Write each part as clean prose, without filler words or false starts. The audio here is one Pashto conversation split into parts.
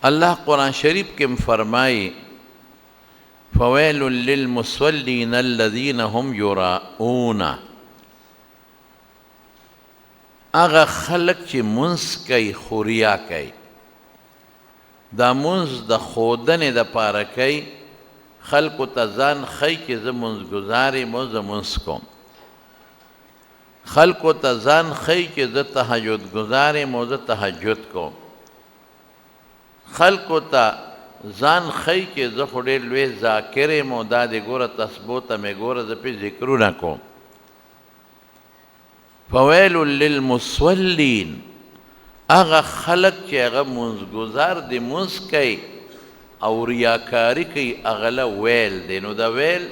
اللہ قرآن شریف کے فرمائی فویل للمصلین الذین هم یراؤون، اغا خلق چی منس کئی خوریا کئی، دا منس دا خودن دا پارا کئی، خلق تا زان خی چی ز منس گزاری مو ز منس کوم، خلق تا زان خی چی ز تحجد گزاری مو ز تحجد کوم، خلق تا زان خی چی ز خوڑی لوی ذاکر مو دا دی گورا تثبوتا میں گورا ز پی ذکرو نکوم. فویل للمصلین، اغا خلق چی اغا منزگزار دی منز کئی او ریاکاری کئی اغلا ویل دی. نو دا ویل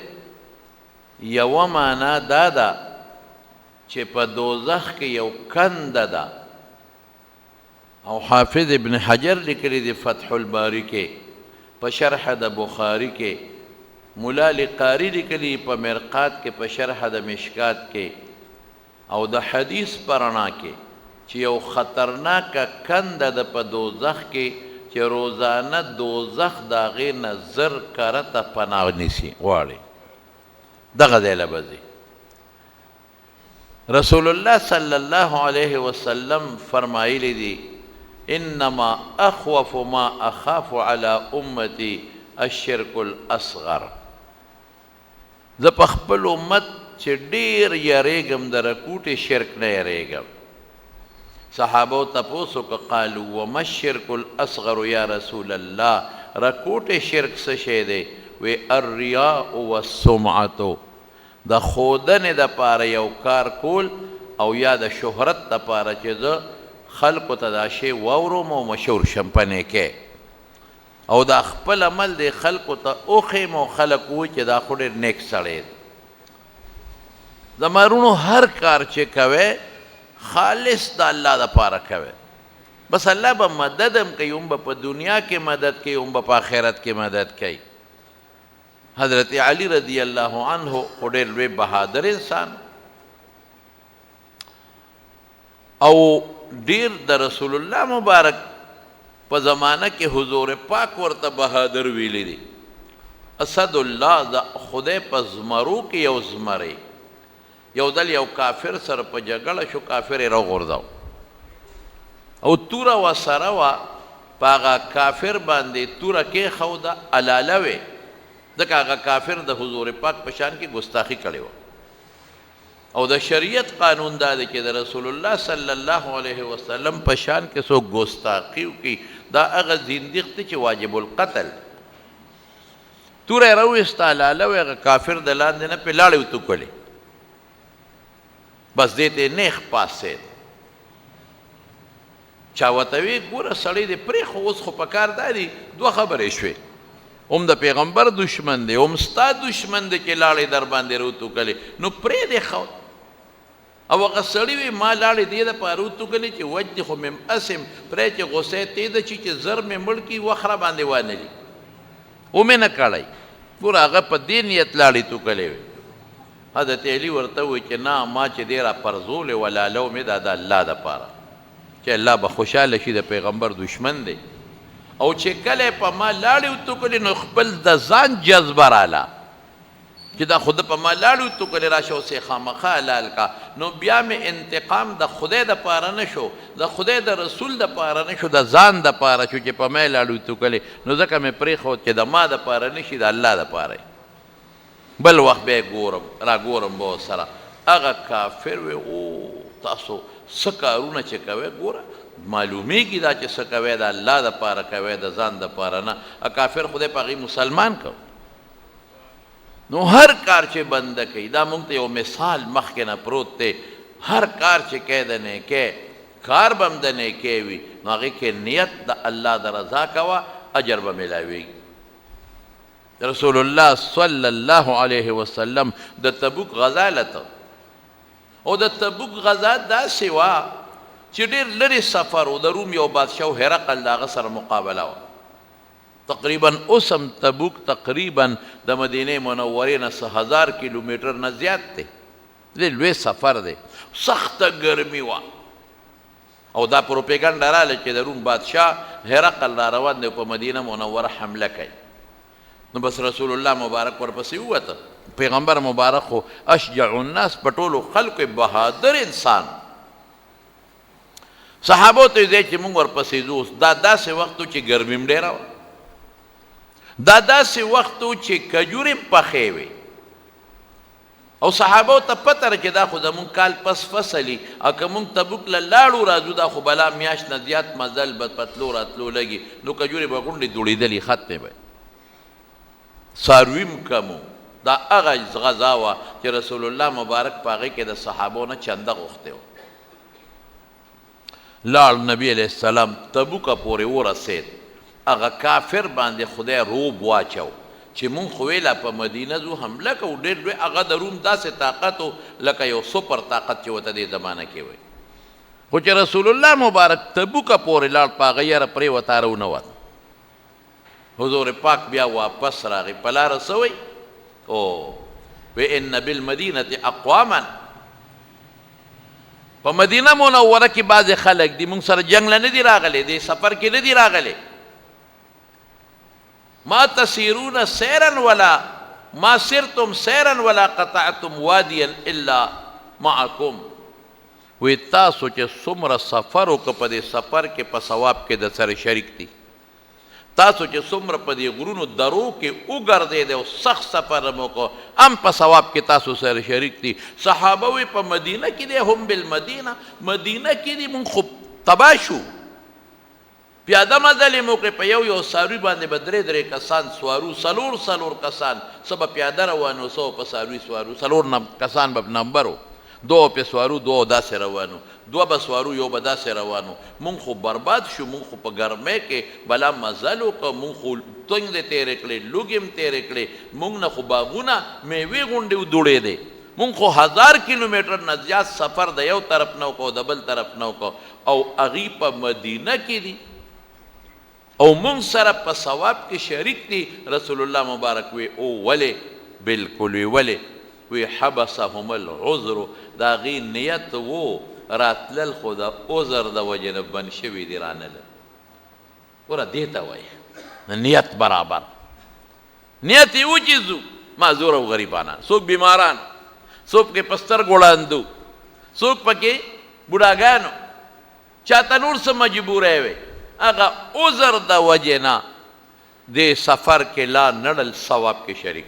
یو مانا دادا چی پا دوزخ کی یو کند دا، او حافظ ابن حجر لکلی دی فتح الباری کے، پا شرح دا بخاری کے، مولا لقاری لکلی پا مرقات کے، پا شرح دا مشکات کے، او دا حدیث پرنا کے چی یو خطرناک کند دا پا دوزخ کے چی روزانہ دوزخ دا غیر زر کرتا پناہ نیسی وارے دا غزیل بزی. رسول اللہ صلی اللہ علیہ وسلم فرمائی لی دی انما اخوف ما اخاف علی امتی الشرک الاصغر، زب اخبر امت چی دیر یریگم در رکوٹ شرک نیریگم. صحابو تپوسو که قالو وما الشرک الاصغر یا رسول اللہ، رکوٹ شرک سشے دے؟ وی الریاء والسمعتو، دا خودن دا پارا یو کار کول او یا دا شہرت دا پارا چی دا خلقو تا دا شے وورم و مشور شمپنے کے، او دا خپل عمل دے خلقو تا اوخیم و خلقوی چی دا خود نیک سڑے. زمارونو ہر کار چے کوئے خالص دا اللہ دا پارا کوئے، بس اللہ با مددم کئی، ام با پا دنیا کے مدد کئی، ام با پا آخرت کے مدد کئی. حضرت علی رضی اللہ عنہ خودے لوے بہادر انسان، او دیر دا رسول اللہ مبارک پا زمانہ کے حضور پاک ورطا بہادر ویلی دی. اسد اللہ دا خودے پا زمرو کی یو زمرے، یو دل یو کافر سر پا جگڑ شو، کافر رو غرداو او تورا و سروا پا آغا کافر باندے تورا کے خودا علالوے، دکا آغا کافر دا حضور پاک پشان کی گستاخی کڑے ہو. او دا شریعت قانون دا دے کہ دا رسول اللہ صلی اللہ علیہ وسلم پشان کے سو گستاخیو کی دا اغا زندگتی چی واجب القتل. تورا رو استعلالوے اغا کافر دلان دینا پہ لاڑیو تو کلے، بس دیتے نیخ پاس سے چاوتوی گورا سڑی دے پری خوز خو پکار دا دی دو خبر شوے، ام دا پیغمبر دشمن دے، ام ستا دشمن دے کہ لاڑی در باندے رو تو کلے، نو پری دے خود. او اگر سڑی وی ما لاڑی دے دا پا رو تو کلے چی وجد خو مم اسم پری چی غصے تیدا چی زر میں ملکی وخرا باندے وانلی او میں نکاڑائی گورا اگر پا دینیت لاڑی تو کلے وی. حضرت علی ورطوی چی نا ما چی دیرا پرزول ولالو میں دا دا اللہ دا پارا چی اللہ بخوشال شی دا پیغمبر دشمن دے، او چی کلے پا ما لاڑیو تو کلی نو خبل دا زان جذبر آلا چی دا خود پا ما لاڑیو تو کلی راشو سے خامخا علال کا، نو بیا میں انتقام دا خدای دا پارا نشو، دا خدای دا رسول دا پارا نشو، دا زان دا پارا شو چی پا ما لاڑیو تو کلی نو زکا میں پری خود چی دا ما دا پارا نشی دا اللہ دا پارا. بل وقت بے گورم را گورم بہت سرا اگا کافر وے او تاسو سکارونا چے کوئے گورا معلومی کی دا چے سکوئے دا اللہ دا پارا کوئے دا زان دا پارا نا، کافر خودے پاگی مسلمان کو نو ہر کار چے بند کئی. دا مونگتے یو مثال مخ کے نا پروت تے، ہر کار چے کہہ دنے کے کار بمدنے کے وی نو آگے کے نیت دا اللہ دا رضا کوا اجر بملاوی. رسول اللہ صلی اللہ علیہ وسلم دا تبوک غزا لتا، او دا تبوک غزا دا سوا چی دیر لری سفر او دا روم یو بادشاو حرقل دا غصر مقابلہ ہوا. تقریباً اسم تبوک تقریباً دا مدینہ منورین 1000 کلومیٹر نزیاد تے، دے لوے سفر دے، سخت گرمی ہوا، او دا پروپیګنډه راغله چې د روم بادشاه هرقل را روان دی په مدینه منوره حمله کوي. نو بس رسول الله مبارک ورپسې ووته. پیغمبر مبارک خو اشجع الناس په ټولو خلکو بهادر انسان. صحابو ته دی چې موږ ورپسې ځو. دا داسې وخت و چې ګرمي م ډېره وه، دا داسې وخت و چې کجورې م پخې وې، او صحابو ته پته ده چې دا خو زمونږ کال پس فصلي، او که موږ تبوک له لاړو راځو دا خو بلا میاشت نه زیات مزل به په تلو راتلو لګي، نو کجورې به غونډې دوړېدلې ختمې به څاروي م کم و. دا هغه غذا وه چې رسول الله مبارک په هغې کې د صحابو نه چنده غوښتې وه. لاړ نبی علیه السلام تبوکه پورې ورسېد. هغه کافر باندې خدای روب واچو چې مونږ خو ویله په مدینه ځو حمله کوو. ډېر لوی هغه د روم داسې طاقت و لکه یو سپر طاقت چې ورته دې زمانه کې وی. خو چې رسول الله مبارک تبوکه پورې لاړ په هغه یاره پرېوته رونوت. حضور پاک بیا واپس راغی. په لاره څه وی؟ او وی ان بالمدینة اقواما، په مدینه منوره کې بعضې خلک دي مونږ سره جنګ له نه دي راغلی، دې سفر کې نه دي راغلی. ما تسیرون سیرا ولا ما سرتم سیرا ولا قطعتم وادیا الا معکم. وی تاسو چې څومره سفر وکړه په دې سفر کې په ثواب کې د سره شریک دي. تاسو چې څومره په دې غرونو درو کې وګرځېدئ او سخت سفر مو وکړو هم په ثواب کې تاسو سره شریک دي. صحابه وی په مدینه کې دی، هم بالمدینه، مدینه کې دي مونږ خو تباه شو. پیاده مزلې مو کړې، په یو یو څاروي باندې به درې کسان سوارو، څلور کسان، څه به پیاده روانو، څه په څاروي سوارو، څلور کسان به نمبر و، دو پې سوارو، دو داسې روانو، دوه به سوارو، یو به داسې روانو. مونږ خو برباد شو، مونږ خو په ګرمۍ کې بلا مزل وکړه، مونږ خو تنګ دې تېرې کړې، لوږې م تېرې کړې، مونږ نه خو باغونه میوې غونډې ودوړېدې، مونږ خو 1000 کیلومیټر نه زیات سفر د یو طرف نه وکړو د بل طرف نه وکړو، او هغوی په مدینه کې دي او مونږ سره په ثواب کې شریک دي. رسول الله مبارک وی او ولې؟ بالکل وی ولې؟ وی حبسهم العذر، د هغې نیت و راتلل، خو د عذر د وجې نه بند شوي دي رانله. ګوره دې ته وایي نیت برابر. نیت یې و چې ځو معذور او غریبانان، څوک بیماران، څوک پکې په سترګو ړانده، څوک پکې بوډاګانو، چاته نور څه مجبوری وی، هغه عذر د وجې نه دې سفر کې لا نړل ثواب کې شریک.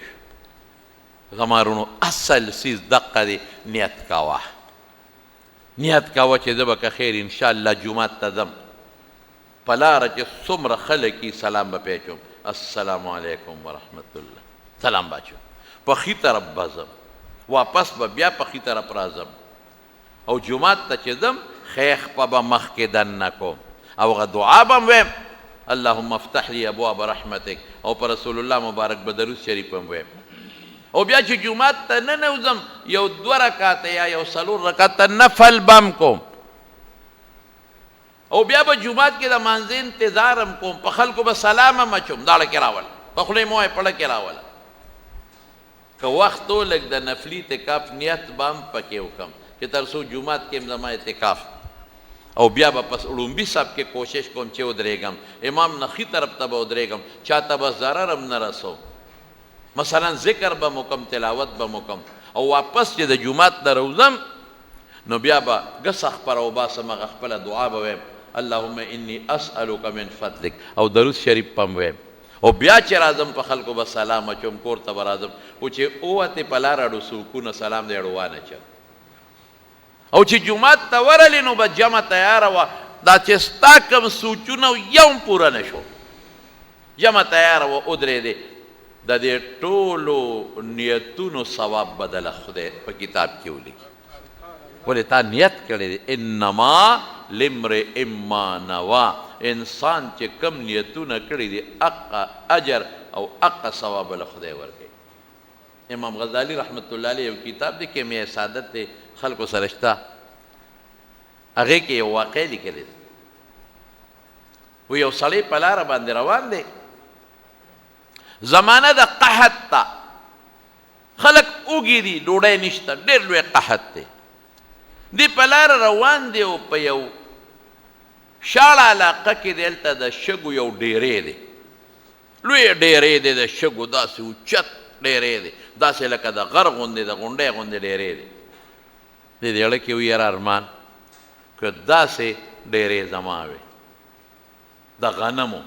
غمارونو اصل سیز دقه دی، نیت کوه. نیت کوه چې زه به که خیر انشاءالله جومات ته ځم، په لاره چې څومره خلک وي سلام به پې اچوم، السلام علیکم ورحمت الله، سلام به اچوم، په ښي طرف به ځم، واپس به بیا په ښي طرف راځم، او جومات ته چې ځم خیخ په به مخکې دننه کوم، او هغه دعا به م ویم اللهم افتح لي ابواب رحمتک، او په رسول الله مبارک به درود شریف هم ویم. او بیا چې جومات ته ننوځم یو 2 رکعته یا یو 4 رکعته نفل بم کوم، او بیا به جومات کې د مانځه انتظار هم کوم، په خلکو به سلام هم اچوم، داړه کې راوله، په خولې مو وایي پړه کې راوله. که وخت و لږ د نفلي اعتکاف نیت به هم پکې وکړم چې تر څو جومات کې هم زما اعتکاف، او بیا به پس اړومبي صاحب کې کوشش کوم چې ودرېږم، امام نه ښي طرف ته به ودرېږم، چاته به ضرر هم نه رسوم، مثلا ذکر به مکم، تلاوت به مکم، او واپس چې د جومات نه روزم نو بیا به ګسه خپره وباسم، هغه خپله دعا به ویم اللهم انی اسألک من فضلک، او درود شریف به م ویم، او بیا چې راځم په خلکو به سلام اچوم، کور ته به راځم، او چې ووتې په لاره اړو سوکونه سلام دی اړو وانچم، او چې جومات ته ورلې نو به جمع تیاره وه، دا چې ستا کوم سوچونه یو هم پوره نه شو، جمع تیاره وه ودرېدې، د دې ټولو نیتونو ثواب به دله خدای په کتاب کې ولیکي. ولې تا نیت کړی دی، انما لامرئ ما نوی، انسان چې کم نیتونه کړي دي حقه اجر او حقه ثواب له خدای ورکوي. امام غزالی رحمت الله علیه یو کتاب دی کیمیای سعادت دی، خلکو سره شته، هغې کې یو واقع لیکلی دی. و یو سړی په لاره باندې روان دی، زمانه د قحط ته، خلک اوږي دي، ډوډۍ نشته، ډېر لوی قحط دی. دی په لاره روان دی او په یو شاړه علاقه کې دلته د شګو یو ډیری دی، لوی ډیری دی د شګو، داسې اوچت ډیری دی، داسې لکه د غر غوندې د غونډۍ غوندې ډیری دی. د دې اړه کې وي یاره ارمان که داسې ډیری زما وي د غنمو،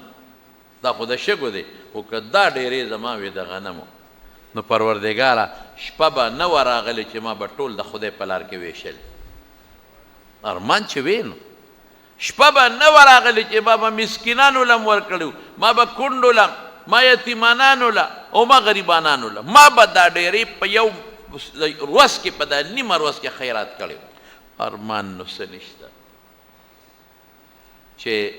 دا خو د شګو دی، خو که دا ډیری زما وي د غنمو، نو پروردګاره شپه به نه وه راغلې چې ما به ټول د خدای په لار کې ویشل. ارمان چې وی نو شپه به نه وه راغلې چې ما به مسکینانو لم ورکړي، ما به کونډو لم، ما یتیمانانو له او ما غریبانانو له، ما به دا ډیری په یو ورځ کې په دا نیمه ورځ کې خیرات کړی. ارمان نو څه نشته چې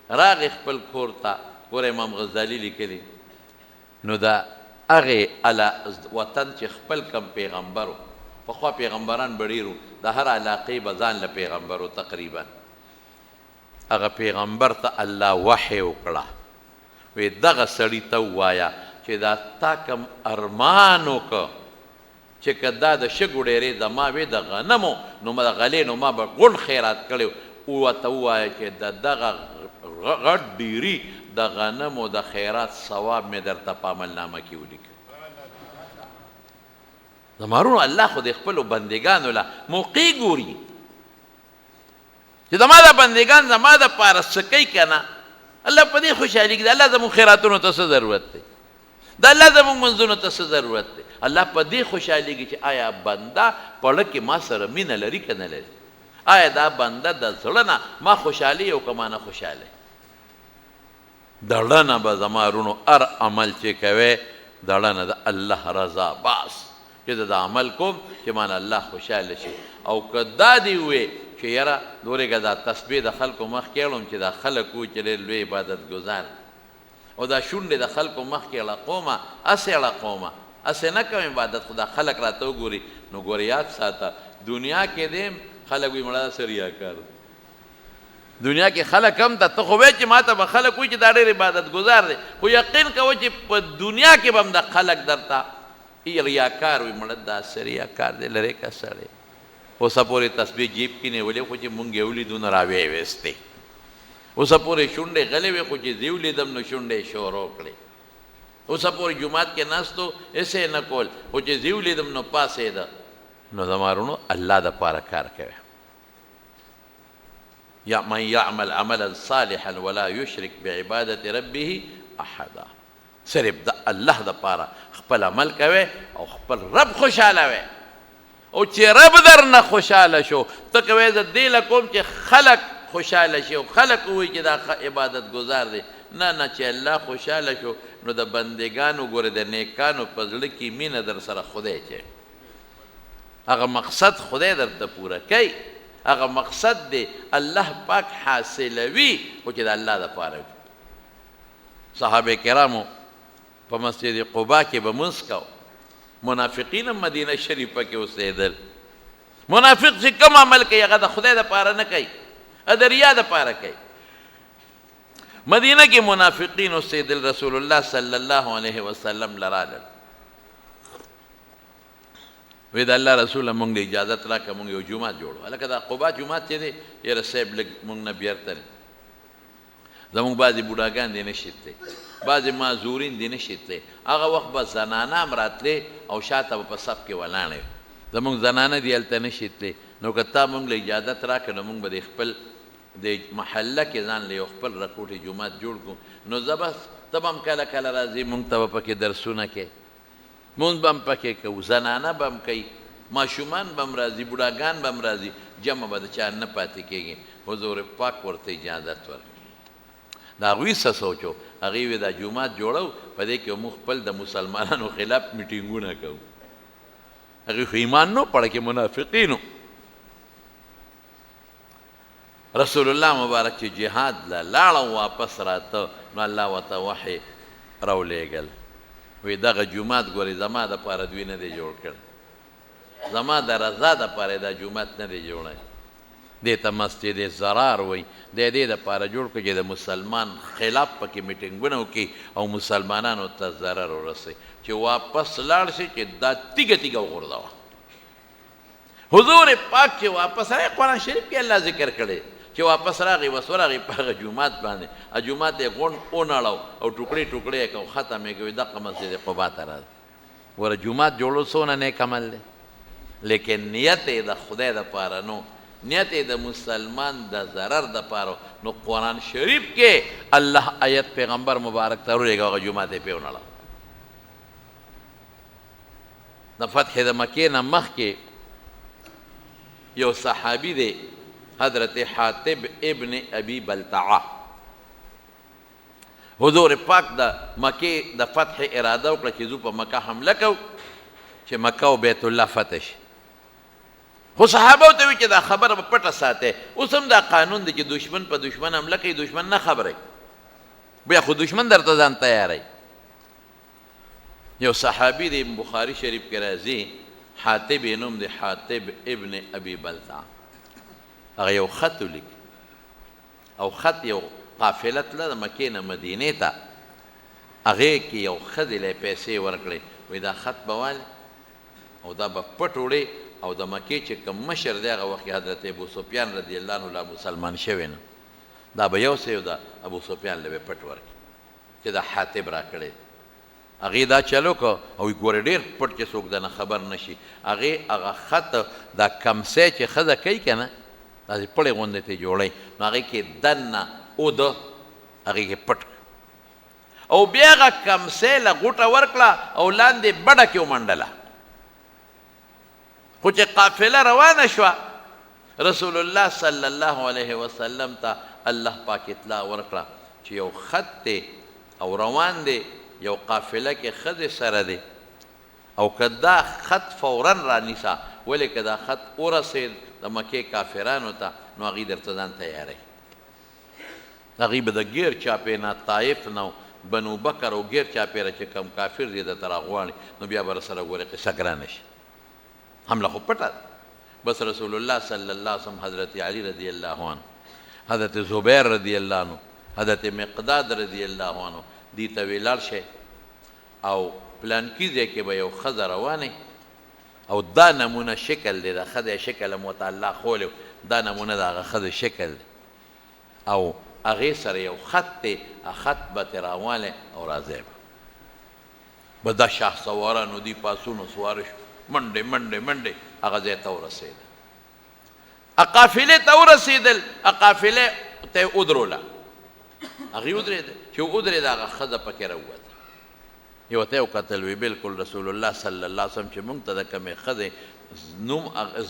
راغې خپل کور ته. ګوره امام غزالي لیکلي نو دا هغې وطن چې خپل کم پیغمبر و، پخوا پیغمبران به ډېر و، د هر علاقې به ځان له پیغمبر و تقریبا. هغه پیغمبر ته الله وحی وکړه، وی دغه سړي ته ووایه چې دا تا کم ارمان وکړه چې که دا د شګو ډیرې زما وې د غنمو نو د غلې نو ما به غونډ خیرات کړی و، ورته ووایه چې د دغه غټ ډیري د غنمو د خیرات ثواب مې درته په عملنامه کې ولیکه. زما وروڼو الله خو د خپلو بندګانو له موقع ګوري چې زما د بندګان زما دپاره څه کوي که نه، الله په دې خوشحالي کړي. الله زموږ خیراتونو ته څه ضرورت دی، د الله زموږ منځونو ته څه ضرورت دی. الله په دې خوشحالېږي چې آیا بنده په زړه کې ما سره مینه لري که نه لري، آیا دا بنده د زړه نه ما خوشحالي او که ما نه خوشحالی. د زړه نه به زما وروڼو هر عمل چې کوې د زړه نه د الله رضا بس چې د عمل کوم چې مانه الله خوشحاله شي. او که دا دې ووې چې یاره دورېږه دا تسبیح د خلکو مخ کې اړوم چې دا خلک وو چې ډېر لوی عبادت ګزار او دا شونډې د خلکو مخ کې اړقومه، هسې اړقومه، هسې نه کوم عبادت، خو دا خلک راته وګوري. نو ګوره یاد ساته دنیا کې دې خلک وي مړه داسې ریاکار، دنیا کې خلک هم ته ته خو وایې چې ما ته به خلک وایي چې دا ډېر عبادت ګزار دی، خو یقین کوه چې په دنیا کې به هم د خلک درته ریاکار وي، مړه داسې ریاکار دی لرې که سړی. اوسه پورې تسبیح جیب کې نیولې خو چې مونږ یې ولیدو نو راویې ویستې، اوسه پورې شونډې غلې وې خو چې زه ولیدم نو شونډې شروع کړې، اوسه پورې جومات کې ناستو ایسې نه کول خو چې زه ولیدم نو پاسېده. نو زما وروڼو الله دپاره کار کوي. یا من یعمل عملا صالحا ولا یشرک بعبادت ربه احدا، صرف د الله دپاره خپل عمل کوي او خپل رب خوشحاله وي. او چې رب در نه خوشحاله شو ته کوې زه دې له کوم چې خلک خوشحاله شي او خلک ووایي چې دا عبادت ګزار دی. نه نه، چې الله خوشحاله شو نو د بندګانو ګوره د نیکانو په زړه کې مینه در سره خدای چې هغه مقصد خدای درته پوره کوي، هغه مقصد دی الله پاک حاصلوي خو چې د الله دپاره وي. صحابه کرامو په مسجد قبا کې به مونځ کو، منافقین هم مدینه شریفه کې اوسېدل. منافق چې کوم عمل کوي هغه د خدای دپاره نه کوي، د ریا دپاره کوي. مدینه کې منافقین اوسېدل، رسول الله صلی الله علیه وسلم لرالل، وی د الله رسوله مونږ له اجازت راکړه مونږ یو جومات جوړو. هلکه دا قبا جومات چې دی یاره صاحب لږ مونږ نه بیرته دی، زمونږ بعضې بوډاګان دی نشي تللی، بعضې معذورین دی نشي تللی. هغه وخت به زنانه هم راتلې او شاته به په صف کې ولاړې وي، زمونږ زنانه دی هلته نشي تللی. نو که تا مونږ له اجازت راکړه نو مونږ به د خپل د محله کې ځان له یو خپل رکوټې جومات جوړ کړو. نو زه بس ته به هم کله کله راځې مونږ ته به پکې درسونه کوې، مونږ به هم پکې کوو، زنانه به هم کوي، ماشومان به هم راځي، بوډاګان به هم راځي، جمع به د چا نه پاتې کېږي. حضور پاک ورته اجازت ورکړي. د هغوی څه سوچو، هغوی وی دا جومات جوړو په دې کې موږ خپل د مسلمانانو خلاف میټینګونه کوو. هغوی خو ایمان نو پړه کې منافقینو. رسول الله مبارک چې جهاد له لاړه واپس راته نو الله ورته وحی راولېږل، وی دغه جومات ګورې زما دپاره دوی نه دی جوړ کړی، زما د رضا دپاره دا جومات نه دی جوړی، دې ته مسجد ضرار وایي، د دې دپاره جوړ کړو چې د مسلمان خلاف پکې میټینګونه وکړي او مسلمانانو ته ضرر ورسوي، چې واپس لاړ شي چې دا تیږه تیږه وغورځوه. حضور پاک چې واپس راغی قرآن شریف کې الله ذکر کړی چې چې واپس راغی بس ورغی په هغه جومات باندې جومات یې غونډ ونړو او ټوکړې ټوکړې یې کړو ختم یې کوي دغه مسجد قبا ته راځي وره جومات جوړول څونه نیک عمل دی لیکن نیت یې د خدای دپاره نو نیت یې د مسلمان د ضرر دپاره نو قرآن شریف کې الله آیت پیغمبر مبارک ته ورولېږه هغه جومات یې پرې ونړو د فتح د مکې نه مخکې یو صحابي دی حضرت حاتب ابن ابی بلتعه حضور پاک د مکې د فتح اراده وکړه چې زو په مکه حمله کوو چې مکه او بیت الله فتح شي خو صحابه ورته وایي چې دا خبره به پټه ساتئ اوس هم دا قانون دی چې دشمن په دشمن حمله کوي دشمن نه خبروي بیا خو دشمن درته ځان تیاروي یو صحابي دی بخاري شریف کې راځي حاتب یې نوم دی حاتب ابن ابي بلتعه هغه یو خط ولیکي او خط یو قافله تله د مکې نه مدینې ته هغې کې یو ښځې له پیسې ورکړې وایي دا خط به والې او دا به پټ وړې او د مکې چې کوم مشر دی هغه وخت کې حضرت ابو سفیان رضی الله عنه لا مسلمان شوی نه دا به یو څه د ابو سفیان له به پټ ورکړي چې دا حاتب راکړی هغې دا چلو که او ګورې ډېر پټ چې څوک دنه خبر نه شي هغې هغه خط دا کمسی چې ښځه کوي که نه داسې پړې غوندې ته جوړوي نو هغې کې دننه اوده هغې کې پټ او بیا هغه کمسی له غوټه ورکړه او لاندې بډه کې ومنډله خو چې قافله روانه شوه رسول الله صلی الله علیه وسلم ته الله پاک اطلاع ورکړه چې یو خط دی او روان دی یو قافله کې ښځې سره دی او که دا خط فورا رانیسه ولې که دا خط ورسېد د مکې کافرانو ته نو هغوی درته ځان تیاروي هغوی به د ګیر چاپې نه طایف نه بنو بکر او ګیر چاپېره چې کم کافر دي درته راغواړي نو بیا به رسره ګورې قصه ګرانه شي حمله خو پټه ده بس رسول الله صلی الله علیه وسلم حضرت علی رضی الله عنه حضرت زبیر رضی الله عنه حضرت مقداد رضی الله عنه دی ته وی لاړ شئ او پلانکي ځای کې به یو ښځه روانې او دا نمونه شکل دی د ښځې شکل هم ورته الله خولی دا نمونه د هغه ښځې شکل دی او هغې سره یو خط دی خط به ترې راوالی او راځی به دا شاه سوارانو دی پاسونو سواره شو منډې منډې منډې هغه ځای ته ورسېده قافلې ته ورسېدل قافلې ته یې ودروله هغې ودرېده چې ودرېده هغه ښځه پکې راووته یو ته یې وکتل وی بلکل رسول الله صلی الله علیه وسلم چې موږ ته د کومې ښځې نوم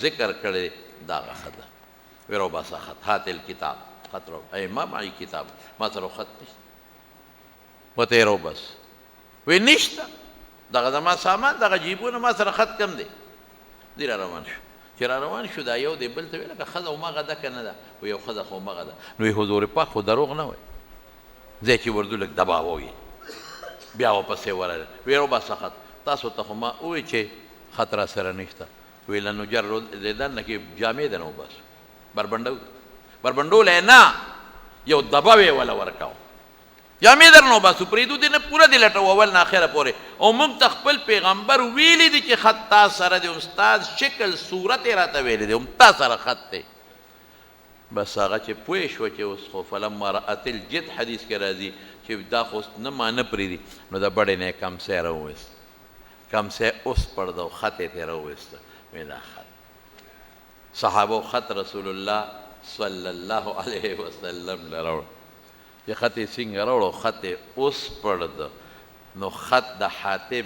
ذکر کړی دا هغه ښځه وی راوباسه خط هات الکتاب خط راو ای ما معي کتاب ما سره خط نشته ورته یې راوباس وی نشته دغه زما سامان دغه جیبونه ما سره خط کم دی دی را روان شو چې را روان شو دا یو دی بل ته ویل که ښځه همغه ده که نه ده وی یو ښځه خو همغه ده نو وی حضور پاک خو دروغ نه وایي ځای چې ورځو لږ دباوه وي بیا ورپسې ورغله وی راوباسه خط تاسو ته خو ما ووایي چې خط را سره نشته وی لنجردنه کې جامې ده نه وباسو بربنډولی نه یو دباو یې وله ورکاو جامې در نه وباسو پرېږدو دې نه پوره دې لټوو اول نه اخره پورې او موږ ته خپل پیغمبر ویلی دي چې خط تا سره دی استاد شکل صورت یې راته ویلی دی هم تا سره خط دی بس هغه چې پوه شوه چې اوس خو فلما رأت الجد حدیث کې راځي چې دا خو نه ما نه پرېږدي نو د بډې نه یې کمسی راوویست کمسی اوس پړده او خط یې ترې راوویسته وایي دا خط صحابو خط رسول الله صلی الله علیه وسلم له راوړ چې خط یې څنګه راوړو خط یې اوس پړده نو خط د حاتب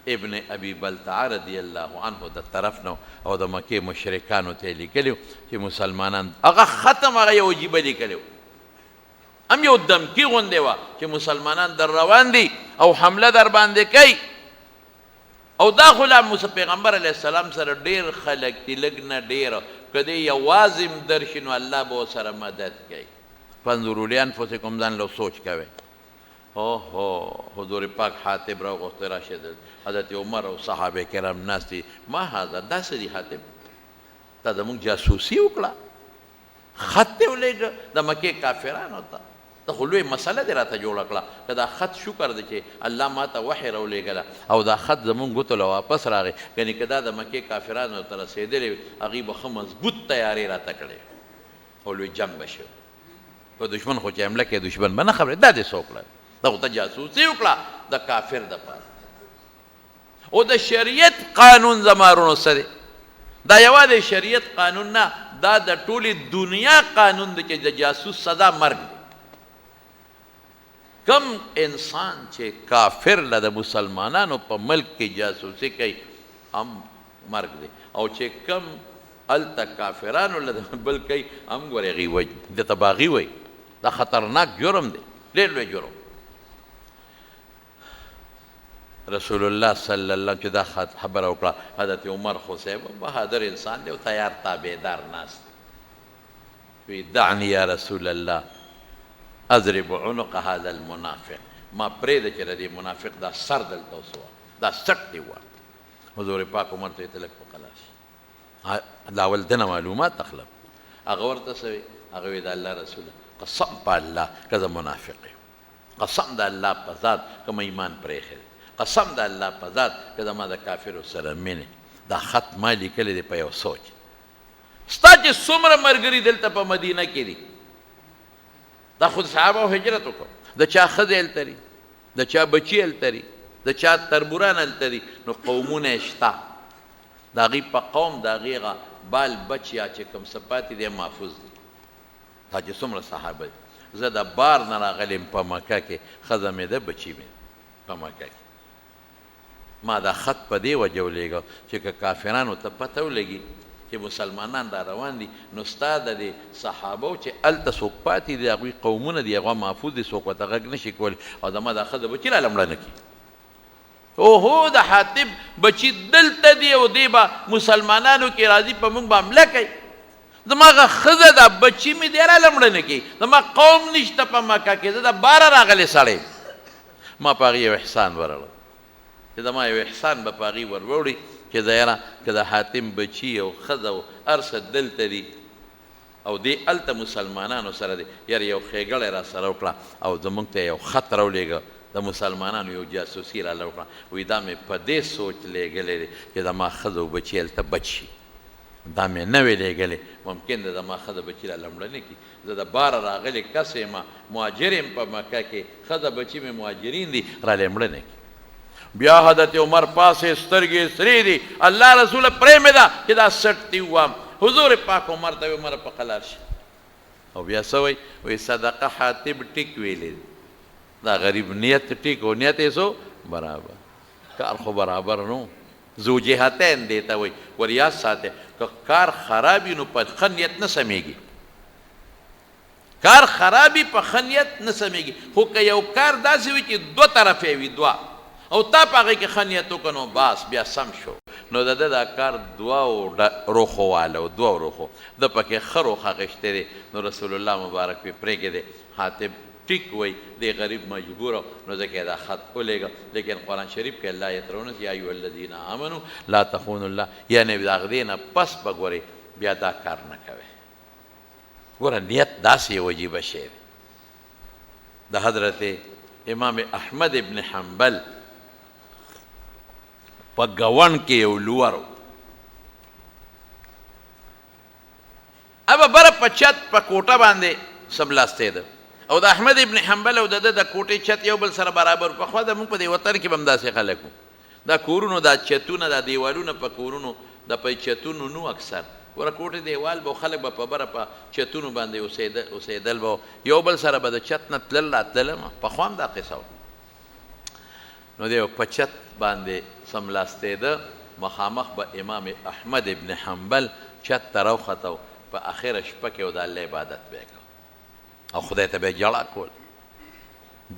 ابن ابي بلتعه رضی الله عنه د طرف نه او د مکې مشرکانو ته یې لیکلي چې مسلمانان هغه ختم هغه یو عجیبه لیکلی هم یو دمکي غوندې وه چې مسلمانان در روان دي او حمله در باندې کوي او دا خو لا پیغمبر علیه السلام سره ډېر خلک دي لږ نه ډېر که دی یوازې م درشي نو الله به ورسره مدد کوي فانظروا لانفسکم ځان له سوچ کوئ اوهو حضور پاک حاتب راوغوښته راشد حضرت عمر او صحابه کرام ناست دي ما هذا دا څه دي حاتب تا زموږ جاسوسي وکړه خط دې ولېږه د مکې کافرانو ته ته خو لوی مسله دې راته جوړه کړه که دا خط شکر دی چې الله ما ته وحی راولېږله او دا خط زموږ ګوتو له واپس راغی یعنې که دا د مکې کافرانو ته رسېدلی وي هغوی به ښه مضبوط تیارې راته کړې او لوی جنگ به شو په دشمن خو چې حمله کوي دشمن به نه خبرې دا دې څه وکړه دا خو ته جاسوسي وکړه د کافر دپاره او د شریعت قانون زمارونو څه دی دا یوازې شریعت قانون نه دا د ټولې دنیا قانون دی چې د جاسوس سزا مرګ دی کم انسان چې کافر له د مسلمانانو په ملک کې جاسوسي کوي هم مرګ دی او چې کم هلته کافرانو له د بل کوي هم ګورې هغې وایي دې ته به هغې وایي دا خطرناک جرم دی ډېر لوی جرم رسول الله صلی الله چې دا خبره وکړه حضرت عمر خو صاحب بهادر انسان دی او تیار تابعدار ناست وی دعني یا رسول الله اضرب عنق هذا المنافق ما پرېږده چې د دې منافق دا سر دلته وسوه دا سټ دې ووهه حضور پاک عمر ته یې تلک په قلا شي دا اول دنه معلومات اخلم هغه ورته څه وی هغه وی د الله رسوله قسم په الله که زه منافق یم قسم د الله په ذات که مې ایمان پرېښی دی قسم د الله په ذات که زما د کافرو سره مینې دا خط ما لیکلی دی په یو سوچ ستا چې څومره ملګري دلته په مدینه کې دي دا خو د صحابو هجرت وکړو د چا ښځې هلته دي د چا بچي هلته دي د چا تربوران هلته دي نو قومونه یې شته د هغې په قوم د هغې هغه بال بچ یا چې کوم څه پاتې دی محفوظ دی دا چې څومره صحابه دي زه د بار نه راغلیم په مکه کې ښځه مې ده بچي مې په مکه کې ما دا خط په دې وجه ولیږه چې که کافرانو ته پته ولګي چې مسلمانان را روان دي نو ستا د دې صحابو چې هلته څوک پاتې دي هغوی قومونه دي هغه محفوظ دي څوک ورته غږ نشي کولی او زما دا ښځه بچي راله مړه نه کړي اوهو د حاطب بچي دلته دي او دی به مسلمانانو کې راځي په موږ به حمله کوي زما هغه ښځه ده بچي مې دی راله مړه نه کړي زما قوم نشته په مکه کې زه د باره راغلی سړی ما په هغې یو احسان ورغله چې زما یو احسان به په هغې ور وړي چې زه یاره که د حاتم بچي او ښځه او هر څه دلته دي او دې هلته مسلمانانو سره دی یاره یو ښېګړی را سره وکړه او زموږ ته یو خط راولېږه د مسلمانانو یو جاسوسي راله وکړه وایي دا مې په دې سوچ لیږلی دی چې زما ښځه او بچي هلته بچ شي دا مې نه وی لیږلی ممکن ده زما ښځه بچي راله مړه نه کړي زه د باره راغلی کس یم مهاجر یم په مکه کې ښځه بچي مې مهاجرین دي راله مړه نه کړي بیا حضرت عمر پاسې سترګې سرې دي الله رسوله پرې مې ده چې دا سټ دي ووایم حضور پاک عمر ته وی عمره په قلار شي او بیا څه وایي وایي صدقه حاتب ټیک ویلی دی دا غریب نیت ټیک او نیت یې څو برابر کار خو برابر نو ذو جهتین دی ته وایي ور یاد ساته که کار خراب وي نو په ښه نیت نه سمیږي کار خرابي په ښه نیت نه سمیږي خو که یو کار داسې وي چې دوه طرفې وي دوه او تا په هغې کې ښه نیت وکړه نو باس بیا سم شو نو د ده دا کار دوو روخو واله و دوو روخو ده پکې ښه روخ اخیستی دی نو رسول الله مبارک پې پرېږدی حاتب ټیک وی دی غریب مجبور نو ځکه دا خط ولېږه لیکن قرآن شریف کې الله یترونه یا ایها الذین آمنو لا تخونوا الله یعنې د هغې نه پس به ګورې بیا دا کار نه کوئ ګوره نیت داسې یو عجیبه شی دی د حضرت امام احمد ابن حنبل په ګوند کې یو لور ابه بره په چت په کوټه باندې سملاستېده او د احمد ابن حنبل او د ده د کوټې چت یو بل سره برابر پخوا د موږ په دې وطن کې به هم داسې خلک وو دا کورونو دا چتونه دا دیوالونه په کورونو د په چتونو نو اکثر ګوره کوټې دیوال به خلک به په بره په چتونو باندې اوسېدل به یو بل سره به د چت نه تلل راتلل پخوا هم دا قصه وه نو دی په چت باندې سملاستېده مخامخ به امام احمد ابن حنبل چت ته راوختو په اخره شپه کې او د الله عبادت به یې او خدای ته به یې ژړا کول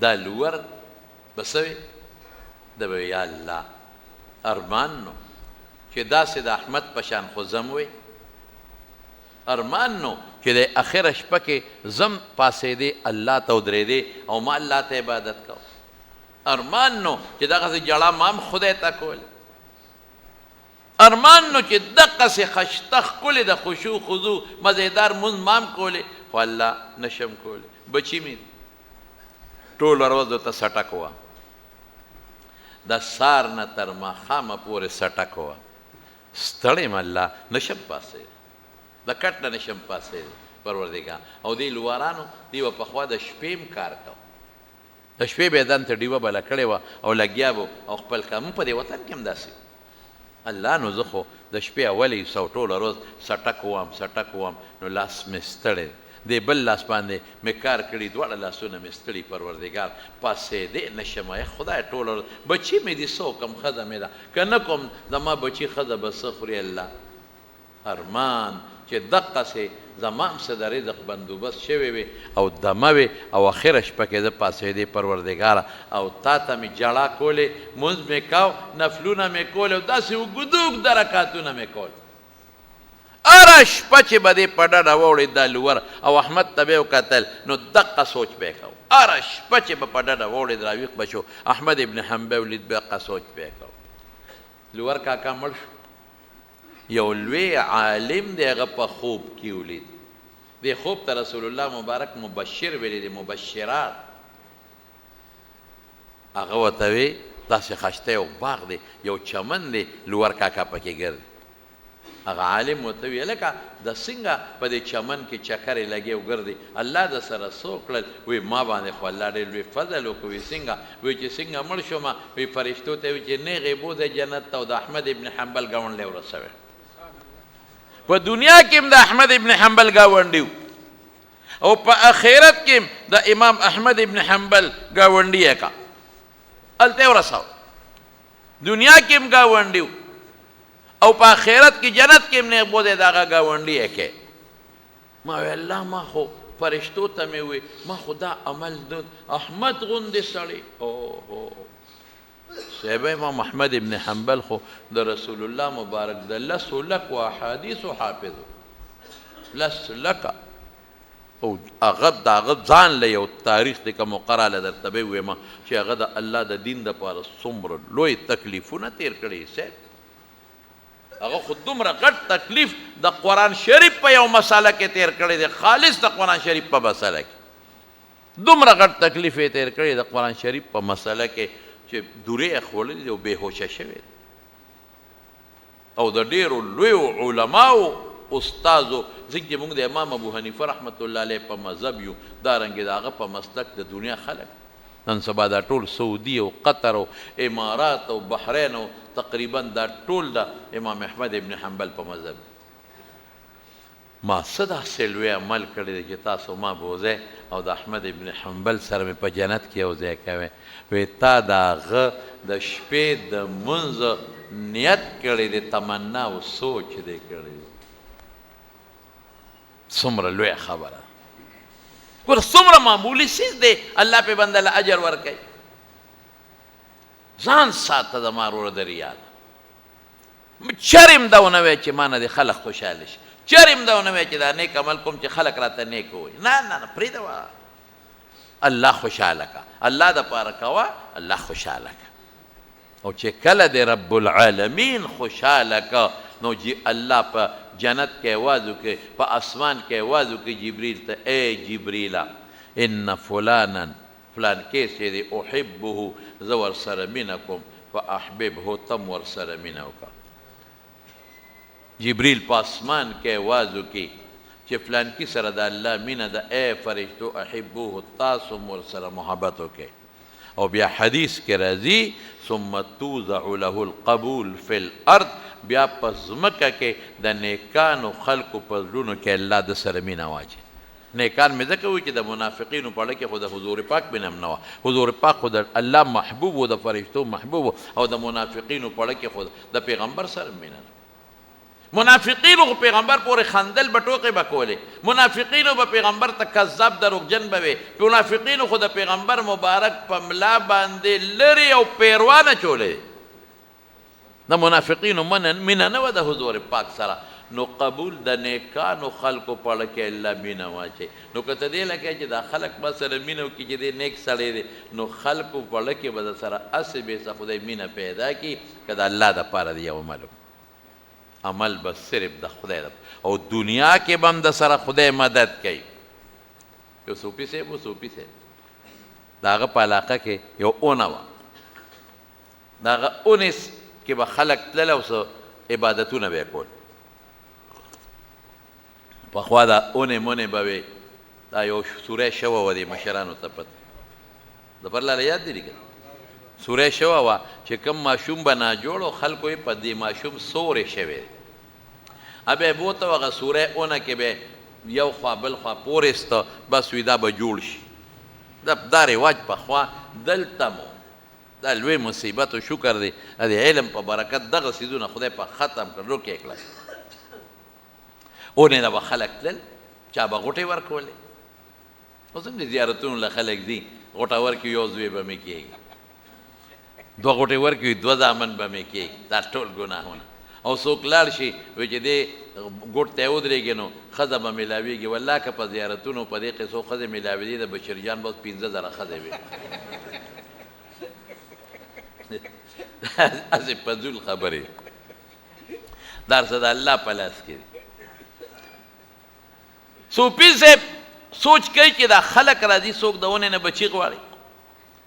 دا لور به څه وي ده به یا الله ارمان نو چې داسې د احمد په شان خو زم وی ارمان نو چې د اخره شپه کې زم پاسېدې الله ته ودرېدې او ما الله ته عبادت کو ارمان نو چې دغسې جړه ما هم خدای ته کول ارمان نو چې دقسې خشته ښکلې د خشوع خضوع مزیدار مونځ ما هم کولې خو الله نشم کولی بچي مې ټوله ورځ ورته سټک وه د سار نه تر ماښامه پورې سټک وه ستړی یم الله نشم پاسېدی د کټ نه نشم پاسېدی پروردګار. او دې لوارانو دوی به پخوا د شپې هم کار کو، د شپې به یې ځان ته ډیوه بله کړې وه او لګیا به او خپل کار. مونږ په دې وطن کې هم داسې الله نو زه خو د شپې اولی سو ټوله روز سټک وم نو لاس مې ستړی دی بل لاس باندې مې کار کړي دواړه لاسونه مې ستړي پروردګار پاسېدی نه شم خدای ټوله ورځ بچي مې دي څه وکړم ښځه مې ده که نه کوم زما بچي ښځه به څه خوري الله ارمان چې دقسې زما هم څه د رزق بندوبست شوی وي او دمه وي او اخره شپه کې زه پاسېدې پروردګاره او تا ته مې ژړا کولې مونځ مې کاو نفلونه مې کول او داسې اوږد اوږده رکعتونه مې کول. هره شپه چې به دې په ډډه واوړې دا لور او احمد ته به یې وکتل نو دقه سوچ به یې کو. هره شپه چې به په ډډه واوړې راویښ به شو احمد ابن حنبل ولید دقه سوچ به یې کو. لور کاکا مړ شو، یو لوی عالم دی هغه په خوب کې ولید. دې خوب ته رسول الله مبارک مبشر ویلی دی، مبشرات. هغه ورته وی داسې خشته یو باغ دی یو چمن دی لور کاکا پکې ګرځي. هغه عالم ورته وی هلکه د څنګه په دې چمن کې چکرې لګې او ګرځي الله د سره څه وکړل؟ وی ما باندې خو الله ډېر لوی فضل وکړو. وی څنګه؟ وی چې څنګه مړ شومه وی فرشتو ته وی چې نیغې بوځه جنت ته او د احمد ابن حنبل ګاونډی ورسوی. په دنیا کې هم د احمد ابن حنبل ګاونډي و او په آخرت کې هم د امام احمد ابن حنبل ګاونډي یې کا هلته یې ورساو. دنیا کې هم ګاونډي و او په آخرت کې جنت کې هم نیغ بوځې د هغه ګاونډي یې کې. ما وی الله ما خو فرشتو ته مې وی ما خو دا عمل د احمد غوندې سړی اوهو صحیح امام احمد ابن حنبل خو د رسول الله مبارک د لسو لکو احادیثو حافظ لس لکه او هغه د هغه ځان له یو تاریخ دی که مقرره له درته به ووایم چې هغه د الله د دین دپاره څومره لوی تکلیفونه تیر کړي صاحب. هغه خو دومره غټ تکلیف د قرآن شریف په یو مسله کې تیر کړی دی، خالص د قرآن شریف په مسله کې دومره غټ تکلیف یې تیر کړی د قرآن شریف په مسله کې چې دورې یې خوړلې دي او بېهوشه شوی دی او د ډېرو لویو علماو استازو ځکه چې موږ د امام ابو حنیفه رحمت الله علیه په مذهب یو دارنګې د هغه په مسلک د دنیا خلک نن سبا دا ټول سعودي او قطر او امارات او بحرین او تقریبا دا ټول د امام احمد ابن حنبل په مذهب. ما څه داسې لوی عمل کړی دی چې تاسو ما بوځئ او د احمد ابن حنبل سره مې په جنت کې یو ځای کوئ. وی تا د هغه د شپې د منځ نیت کړی دی، تمنا او سوچ دی کړی دی. څومره لویه خبره ګوره څومره معمولي څیز دی الله پې بنده له اجر ورکوي. ځان ساته زما وروره د ریا نه. چرې هم دا ونه وایه چې ما نه دې خلک خوشحاله شي، چرې هم دا ونه وایه چې دا نیک عمل کوم چې خلک راته نیک ووایي. نه نه نه پرېږده الله خوشحاله کا، الله دپاره کوه الله خوشحاله کا. او چې کله د رب العالمین خوشحاله کا نو الله په جنت کې آواز وکړي، په اسمان کې آواز وکړي جبریل ته ای جبریله ان فلانا فلان کې چې دی احبه زه ورسره مینه کوم فاحببه تم ورسره مینه وکړه. جبریل په اسمان کې آواز وکړي چې فلان کې سره د الله مینه ده، ای فرشتو احبوه تاسو ورسره محبت وکړئ. او بیا حدیث کې راځي ثم توضع له القبول فی الارض، بیا په ځمکه کې د نیکانو خلکو په زړونو کې الله د سره مینه واچي. نیکان مې ځکه وایي چې د منافقینو په اړه کې خو د حضور پاک مینه هم نه وه. حضور پاک خو د الله محبوب و، د فرشتو محبوب و، او د منافقینو په اړه کې خو د پیغمبر سره مینه نه. منافقینو خو پیغمبر پورې خندل به ټوکې به کولې، منافقینو به پیغمبر ته کذاب دروغجن به وې، منافقینو خو د پیغمبر مبارک په ملا باندې لرې او پیروانه چولې. د منافقینو مینه نه وه د حضور پاک سره. نو قبول د نیکانو خلکو په اړه کې الله مینه واچوي. نو که ته دې لکه چې دا خلک به سره مینه وکړي چې دی نیک سړی دی نو خلکو په اړه کې به د سره هسې بېڅه خدای مینه پیدا کړي که د الله دپاره دی یو عمل عمل به صرف د خدای ده او دنیا کې به هم د سره خدای مدد کوي. یو صوفي صاحب و صوفي صاحب د هغه په علاقه کې یو اونه وه، د هغه اونې کې به خلک تلل او څه عبادتونه به یې کول. پخوا دا اونې مونې به وې دا یو سوری شوه وه دې مشرانو ته پته ظفرلاله یاد دی که سوری شوه وه چې کوم ماشوم به ناجوړ و خلکو یې په دې ماشوم سوری شوی دی بیا یې بوته هغه سوری اونه کې به یو خوا بل خوا پورېسته بس وي دا به جوړ شي دا رواج پخوا دلته مو دا لوی مصیبت و شکر دی د علم په برکت دغه څیزونه خدای په ختم کړ روکې کړل اونې نه به خلک تلل چا به غوټې ورکولې اوس هم د زیارتونو له خلک دي غوټه ورکړي یو زوی به مې کېږي دوه غوټې ورکړي دوه زامن به مې کېږي دا ټول ګناهونه او څوک لاړ شي وایي چې دې ګوټ ته یې ودرېږي نو ښځه به میلاویږي والله که په زیارتونو په دې قصو ښځې میلاوېدې د بشرجان به اوس 15,000 ښځې وي هسې فضول خبرې دا هر څه د الله په لاس کې دي صوفي صاحب سوچ کوي چې دا خلک راځي څوک د ونې نه بچي غواړي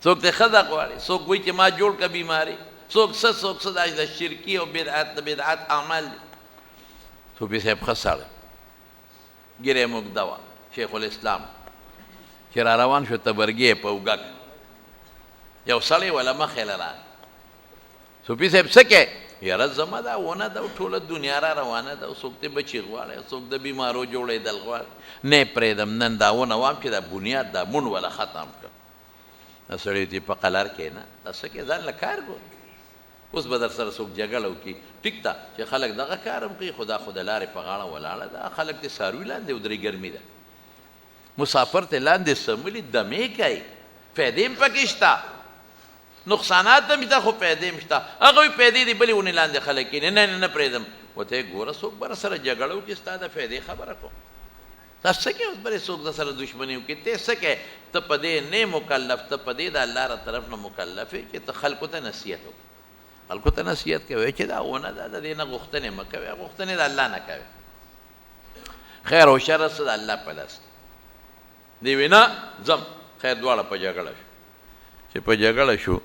څوک د ښځه غواړي څوک وایي چې ما جوړ کړه بیماري څوک څه دا د شرکي او بدعت اعمال دي صوفي صاحب ښه سړی ګیرې موږده وه شیخ الاسلام چې را روان شو تبرګې په اوږه یو سړی وله مخې له راغی صوفي صاحب څه کوې یاره زما دا ونه ده ټوله دنیا را روانه ده څوک دې بچي غواړي څوک د بیمارو جوړېدل غواړي نه یې پرېږدم نن دا ونه وام چې دا بنیاد دا مونډ وله ختم کړم دا سړی دې په قلار کښېنه دا څه کې ځان له کار ګوري اوس به در سره څوک جګړه وکړي ټیک ده چې خلک دغه کار هم کوي خو دا خو د لارې په غاړه ولاړه ده خلک دې څاروي لاندې ودرې ګرمي ده مسافر ته لاندې سملي دمې کوي فایدې هم پکې شته نقصانات هم شته خو پیدې هم شته هغه وایي پیدې دې بلې ونې لاندې خلک کښېني نه نه پرېږدم ورته یې ګوره څوک به سره جګړه وکړي ستا د فایدې خبره کوم تاسو څه کوې اوس بلې څوک د سره دښمني وکړي ته څه کوې ته په دې نه مکلف ته په دې د الله را طرف نه مکلف یې چې ته خلکو ته نصیحت وکړې خلکو ته نصیحت کوې چې دا ونه ده د دې نه غوښتنې مه کوې غوښتنې د الله نه کوې خیر او شر څه د الله په لاس دی وی نه ځم خیر دواړه په جګړه شو چې په جګړه شو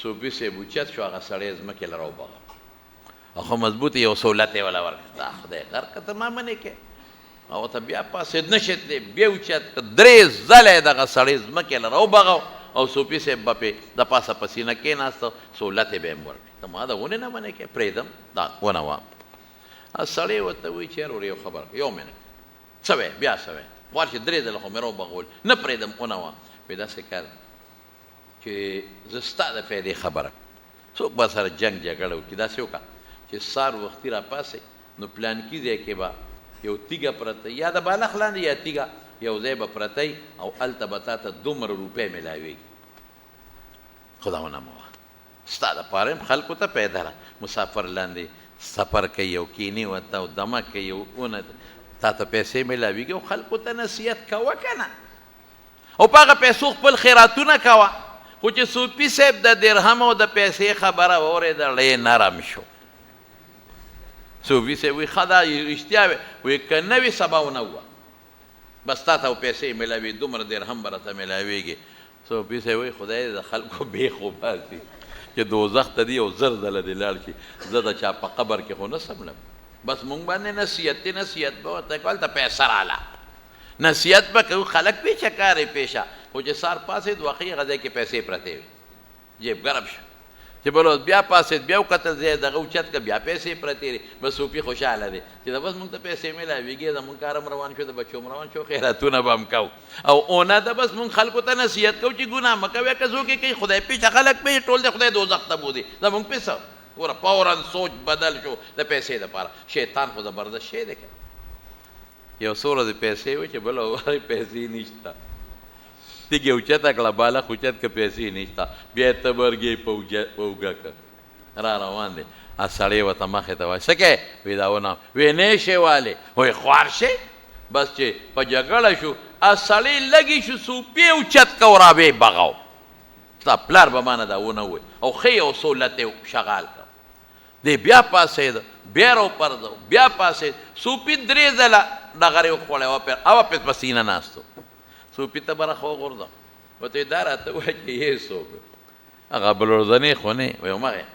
صوفي صاحب اوچت شو هغه سړی ځمکې له راوبغه خو مضبوط یو سهولت یې وله ورکړه دا خدای غر که ته ما منې کې او ته بیا پاسېد نه شي تللی بیا اوچت که 3 ځله یې دغه سړی ځمکې له راوبغه او صوفي صاحب به پې د پاسه په سینه کېناسته سهولت یې به یې هم ورکړي ته ما د ونې نه منې کې پرېږدم دا ونه وه سړی ورته وایي چې یار یو خبره یو منټ څه وی بیا څه وی غواړ چې 3 ځله خو مې راوبغول نه پرېږدم ونه وه وایي داسې کار چې زه ستا د فایدې خبره څوک به سره جنګ جګړه وکړي داسې وکړه چې سار وختي را پاسې نو پلانکي ځای کې به یو تیږه پرته یا د بالښت لاندې یا تیږه یو ځای به پرته او هلته به تا ته 2 روپۍ میلاویږي خو دا ونه مه وه ستا دپاره هم خلکو ته پیدا ده مسافر لاندې سفر کوي او کینې ورته او دمه کوي او ونه تا ته پیسې میلاویږي او خلکو ته نصیحت کوه که نه او په هغه پیسو خپل خیراتونه کوه خو چې صوفي صاحب د درهم او د پیسې خبره واورېده ړی نرم شو صوفي صاحب وایي ښه دا رښتیا وی وایي که نه وي سبا ونه ووه بس تا ته پیسې میلاوي دومره درهم به راته میلاویږي صوفي صاحب وایي خدای د خلکو بیخ وباسي چې دوزخ ته دي او 1000 ځله دې لاړ شي زه د چا په قبر کې خو نه سملم بس مونږ باندې نصیحت دی نصیحت به ورته کوه هلته پیسه راله نصیحت به کوو خلک پیشه کارې پیشه خو چې سار پاسېد واقعي هغه ځای کې پیسې پرتې وي جیب ګرم شو چې بل بیا پاسېد بیا وکتل ځای دغه اوچت که بیا پیسې پرتې دي بس صوفي خوشحاله دی چې دا بس مونږ ته پیسې میلاویږي زمونږ کار هم روان شو د بچو هم روان شو خیراتونه به هم کوو او اونه ده بس مونږ خلکو ته نصیحت کوو چې ګناه مه کوئ که څوک یې کوي خدای پیشه خلک پیشه ټول دی خدای دوزخ ته بوځي زمونږ پیسه ګوره فورا سوچ بدل شو د پیسې دپاره شیطان خو زبردست شی دی که یو څو ورځې پیسې وي چې بله وارې پیسې نشته تیږې اوچته کړه بالښت اوچت که پیسې نشته بیا یې تبرګې په اوږه که را روان دی سړی ورته مخې ته وایي څه کوې وایي دا ونه وایي نه یې شی والې وایي خوار شی بس چې په جګړه شو سړی لږې شو صوفي اوچت که او را ویې بغاو ستا پلار به مانه دا ونه ووایي او ښه یو سهولت یې شغال کړ دی بیا پاسېده بیا راوپرځو بیا پاسېد صوفي 3 ځله ډغرې وخوړی او پس په سینه ناست و صوفي ته به راخوا وغورځم ورته وایي دا راته ووایه چې یې څوک هغه بلورځنې خو نه وایي همغې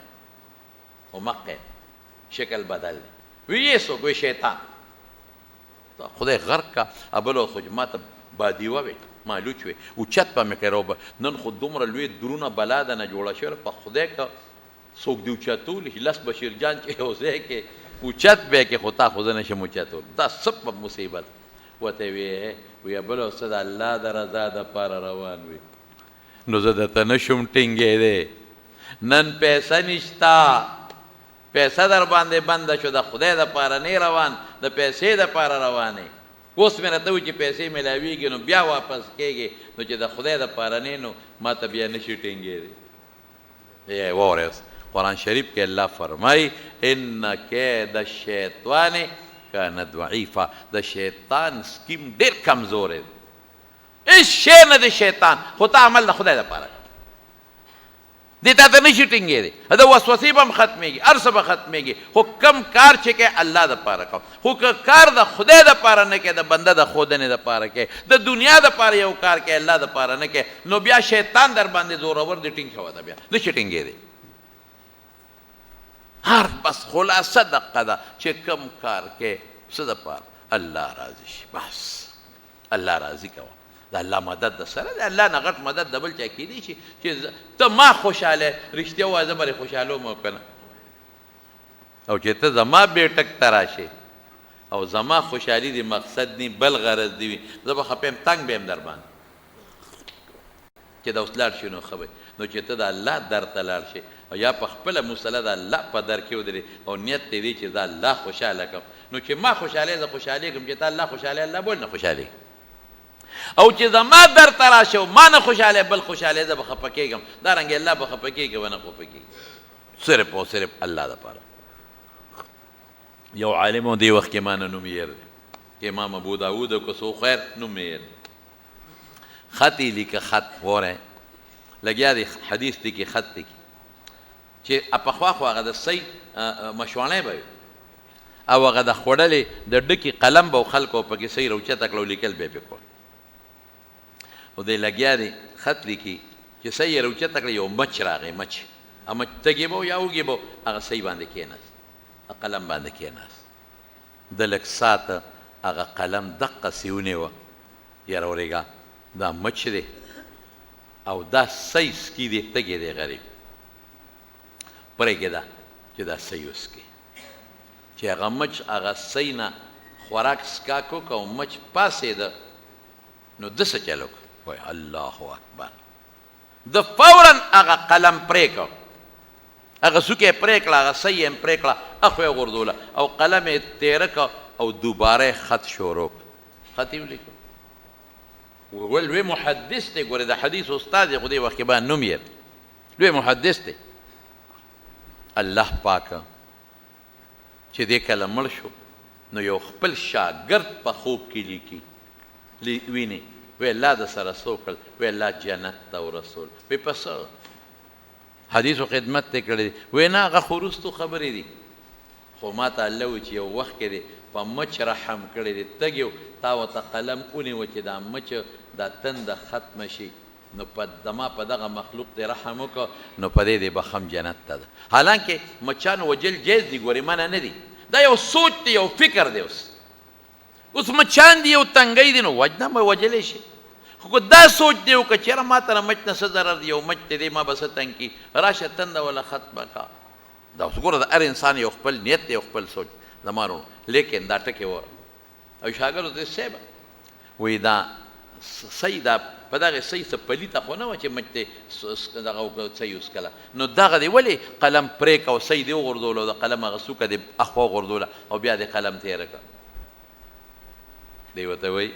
همقې شکل بدل دی وایي یې څوک وایي شیطان خدای غرق کا ابلو خو ما ته بادیوه وې ما لوچ وې اوچت به مې کړی نن خو دومره لوی درونه بلا ده نه جوړه شوې په خدای که څوک دې اوچتولی شي لس بشیر جان چې یو ځای کې اوچت بیا کې خو تا خو زه نشم اوچتول دا څه په مصیبت ورته ویې وی ابلو څه د الله د رضا دپاره روان وي نو زه درته نشم ټینګېدی نن پیسه نشته پیسه در باندې بنده شو د خدای دپاره نه روان د پیسې دپاره روانې اوس مې راته وایي چې پیسې میلاویږي نو بیا واپس کېږي نو چې د خدای دپاره نه نو ما ته بیا نشي ټینګېدی واورئ اوس قرآن شریف کې الله فرمایي ان کید الشیطان کان ضعیفا د شیطان سکیم ډېر کمزوری دی هېڅ شی نه دی شیطان خو ته عمل د خدای دپاره دې تا ته نشي ټینګېدی د وسوسې به هم ختمېږي هر څه به ختمېږي خو کم کار چې کوې الله دپاره کوه خو که کار د خدای دپاره نه کوې د بنده د ښودنې دپاره کوې د دنیا دپاره یو کار کوې الله دپاره نه کوې نو بیا شیطان در باندې زورور دی ټینګ شوه ده بیا نشي ټینګېدی هر بس خلاصه دقه ده چې کم کار کوې څه دپاره الله راضي شي بس الله راضي کوه د الله مدد د سره د الله نه غټ مدد د بل چا کېدی شي چې ته ما خوشحاله رښتیا ووایه زه به خوشحالوم او که نه او چې ته زما بیټک ته راشې او زما خوشحالي دې مقصد نی بل غرض دې وي زه به خفه یم تنګ به یم در باندې چې دا اوس لاړ شي نو ښه به نو چې ته د الله در ته لاړ شې او یا په خپله مسله د الله په در کې ودرې او نیت دې دی چې زه الله خوشحاله کړم نو چې ما خوشحاله زه خوشحالېږم چې ته الله خوشحاله الله بول نه خوشحالېږي او چې زما در ته راشه او ما نه خوشحاله بل خوشحاله زه به خفه کېږم دارنګې الله به خفه کېږي و نه خفه کېږي صرف او صرف الله دپاره یو عالم و دې وخت کې ما نه نوم یې دی امام ابو داود او که څو خیر نوم یې خط یې لیکه خط وره لګیا دی حدیث دی کې خط دی چې پخوا خو هغه د سی مشواڼی به وي او هغه د خوړلې د ډکي قلم به و خلکو پکې سی راوچته کړه او لیکل به یې پې کول او دی لګیا دی خط لیکي چې سی یې راوچته کړه یو مچ راغی مچ مچ تږې به یا اوږې به هغه سی باندې کېناست قلم باندې کېناست د لږ ساعته هغه قلم دقسې ونیوه یاره ورېږه دا مچ دی او دا سی سکي دی تږې دی غریب پرېږده چې دا سی وسکي چې هغه مچ هغه سی نه خوراک څکاک وکړه او مچ پاسېده نو ده څه چل وکړه وایي الله اکبر ده فورا هغه قلم پرې کړ هغه څوکې یې پرې کړه هغه سی یې پرې کړه اخوا یې غورځوله او قلم یې تېره کړه او دوباره خط شروع کړ خط یې ولیکه ویل لوی محدث دی ګورې د حدیث استاد یې خو دې وخت کې باندې نوم یې لوی محدث دی الله پاکه چې دې کله مړ شو نو یو خپل شاګرد په خوب کې لیکي ویني وی الله د سره څه وکړل وی الله جنت ته ورسول وی په څه حدیثو خدمت ته کړی وی نه هغه خو وروستو خبرې دي خو ما ته الله وی چې یو وخت کې دی په مچ رحم کړی دی تږی تا ورته قلم ونیوه چې دا مچ دا تنده ختمه شي نو زما په دغه مخلوق دی رحم وکړه نو په دې دی بخم جنت ته ده حالانکه مچان وجل جایز دي ګورې منع نه دي دا یو سوچ دی یو فکر دی اوس مچان دي یو تنګی دی نو وجنه به وجلی شي خو دا سوچ دی وکړه چېره ما ته نه مچ نه څه ضرر دی یو مچ دی دی ما به څه تنګ کي راشه تنده وله ختمه کا دا اوس ګوره د هر انسان یو خپل نیت دی یو خپل سوچ زما ورو لیکن دا ټکې وره او شاګرد ورته صاحب وایي دا صحیح دا په دغه صحیح څه پلیته خو نه وه چې مچ دی دغه صحیح وسکله نو دغه دی ولې قلم پرې کړه او صحیح دی وغورځوله او د قلم هغه څوکه دی اخوا وغورځوله او بیا د قلم تېره کړه دی ورته وایي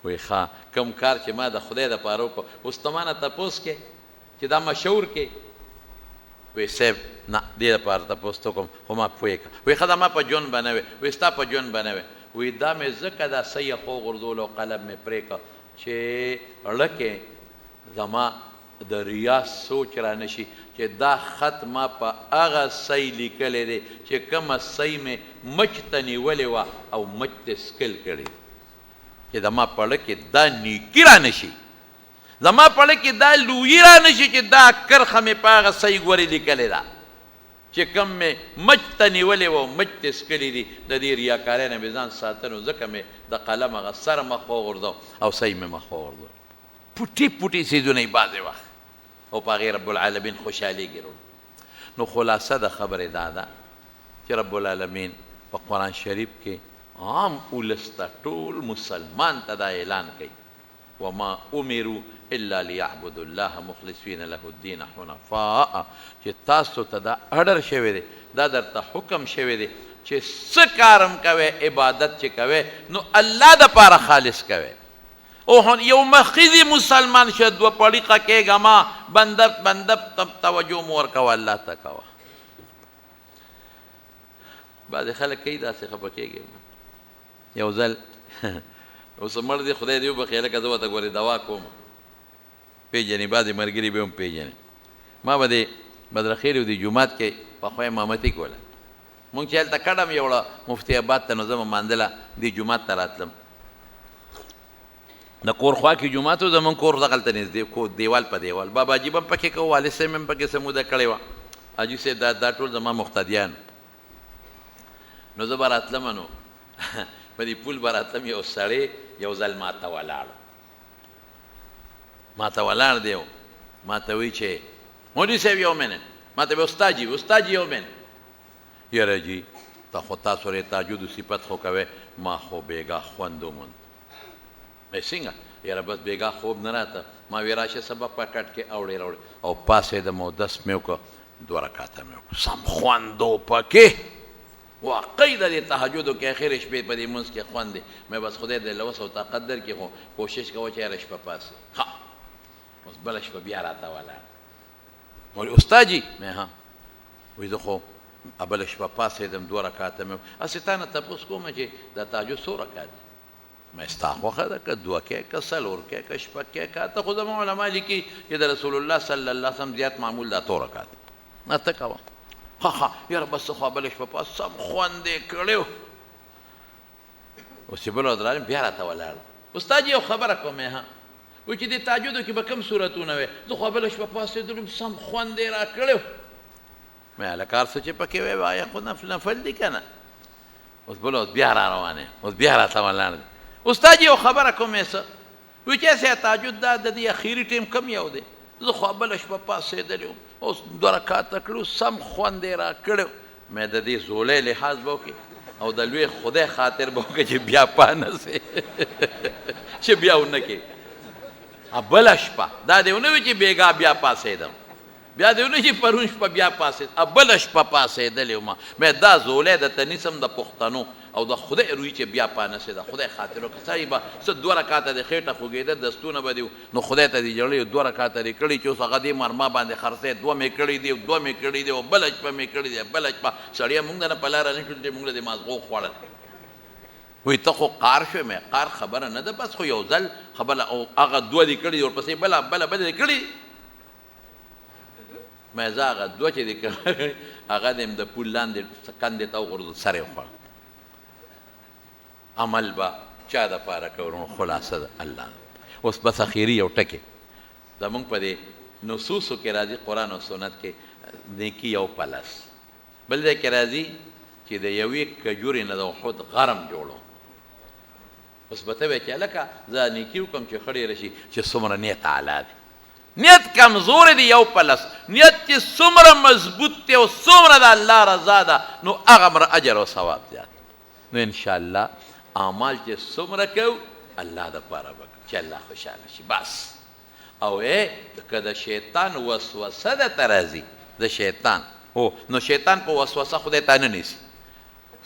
وایي ښه کوم کار چې ما د خدای دپاره وکړو اوس ته مانه تپوس کې چې دا مشهور کې وی صاحب نه دې دپاره تپوس ته کوم خو ما پوه کړه وایي ښه دا ما په ژوند به نه وی وایي ستا په ژوند به نه وی وی دا مې ځکه دا صحیح خو غورځول او قلم مې پرې کړه چې لکه زما د ریا سوچ را نشي چې دا خط ما په هغه صحیح لیکلی دی چې کومه صحیح مې مچ ته نیولې وه او مچ ته سکل کړی چې زما په زړه کې دا نیکي را نشي زما په زړه کې دا لویي را نشي چې دا کرښه مې په هغه صحیح ګورې لیکلې ده چې کم مې مچ ته نیولې وه مچ ته څکلي دي د دې ریاکارۍ نه مې ځان ساتنو ځکه مې د قلم هغه سر مخ وغورځو او صحیح مې مخ وغورځو پوټي پوټي څیزونه یې بعضې وخت او په هغې رب العالمین خوشحالېږي نو خلاصه د خبرې دا ده چې رب العالمین په قرآن شریف کې عام اولس ته ټول مسلمان ته دا اعلان کوي وما امروا الا لیعبدوا الله مخلصین له الدین حنفاء چې تاسو ته دا اډر شوی دی دا درته حکم شوی دی چې څه کارم کوئ عبادت چې کوئ نو الله دپاره خالص کوئ او یو مخیزی مسلمان شه دوه پړیقه کېږه ما بنده توجه مو ورکوه الله ته کوه بعضې خلک کوي داسې خفه کېږي یو ځل اوس مړ دی خدای دې وبخښي لکه زه ورته ګورې دوا کوم پېژنې بعضې ملګري به هم پېژنې ما به د بدرخیل د جومات کې پخوا امامتي کوله مونږ چې هلته کډم یوړه مفتي آباد ته نو زه مانځله دې جومات ته راتلم د کور خوا کې جومات و زمونږ کور دغلته نږدې دیوال په دیوال بابا جي به هم پکې کوو والد صاحب هم پکې څه موده کړې وه حاجي صاحب دا ټول زما مقتدیان نو زه به راتلم نو په دې پول به راتلم یو سړی یو ځل ما ته ولاړ دی ما ته وایي چې مولوي صاحب یو منټ ما ته وایي استاد جي یو منټ یاره جي ته خو تاسو رې تهجدو صفت خو کوئ ما خو بیګا خوند وموند څنګه یاره بس بیګا خوب نه راته ما وی راشه سبق په کټ کې اوړې راوړې او پاسېدم او دس مې وکړه 2 رکعته مې وکړه سم خوند و پکې واقعي د دې تهجدو کې اخر شپې په دې منځ کې خوند دی مې بس خدای دې لوس او طاقت درکړي خو کوشش کوه چې هره شپه پاسې ښه اوس بله شپه بیا راته ولاړ وایي استاد جي مې ها وایي زه خو بله شپه پاسېدم 2 رکعته مې هسې تا نه تپوس کومه چې دا تهجد څو رکعت دی مې ستا خوښه ده که 2 کې که 4 کې که 6 کې که اته خو زموږ علما لیکي چې د رسول الله صلی الله علیه وسلم زیات معمول دا 2 رکعت اته کوه ها یاره بس خو بله شپه پاس سم خوند یې کړی اوس چې بل ورځ راغلم بیا راته ولاړ استاد یو خبره کوم ها وایي چې دې تهجدو کې به کوم صورتونه وې زه خو بله شپه پاڅېدلم سم خوند یې راکړی مې هلکه هر څه چې پکې وی وایه خو نفل دي که نه اوس بل ورځ بیا را روان اوس بیا راته ولاړ دی استاد یو خبره کوم څه وایي چې هسې تهجد دا د دې اخري ټیم کم یو دی زه خو بله شپه پاڅېدلی وم اوس 2 رکعته کړو سم خوند یې راکړی مې د دې زولی لحاظ به وکړي او د لوی خدای خاطر به وکړي چې بیا پانسې چې بیا ونه کې بله شپه دا دې ونه وي چې بېګا بیا پاڅېدم بیا دې ونه چې پرون شپه بیا پاڅېد بله شپه پاڅېدلی وم مې دا زولی درته نیسم د پښتنو او د خدای روی چې بیا پانسې د خدای خاطر وکړه سړی به څه 2 رکعته د خېټه خوږېده دستونه به دې نو خدای ته دې جړلی 2 رکعته دې کړي چې اوس هغه دې مرما باندې خرڅی 2 مې کړي دي 2 مې کړي دي او بله شپه مې کړي دي بله شپه سړیه مونږ نه په لاره نه کړي چې مونږ له دې مازغو خوړل وایي ته خو قار شوې مې قار خبره نه ده بس خو یو ځل خبره او هغه 2 دې کړي دي ورپسې بله دې کړي مې زه هغه 2 چې دې کړي هغه دې د پول لاندې کندې ته وغورځول سر یې وخوړ عمل به چا دپاره کوو خلاصه ده الله اوس بس اخري یو ټکې زمونږ په دې نصوصو کې راځي قرآن او سنت کې نیکي یو پلس بل ځای کې راځي چې د یوې کجورې نه د احد غرم جوړو اوس به ته وایې چې هلکه زه نیکي وکړم چې ښه ډېره شي چې څومره نیت اعلی دی نیت کمزور دی یو پلس نیت چې څومره مضبوط دی او څومره د الله رضا ده نو هغه اجر او ثواب زیات نو انشاءالله اعمال چې څومره کوو الله دپاره به کوو چې الله خوشحاله شي بس او که د شیطان وسوسه درته راځي د شیطان نو شیطان په وسوسه خدای ته نه نیسي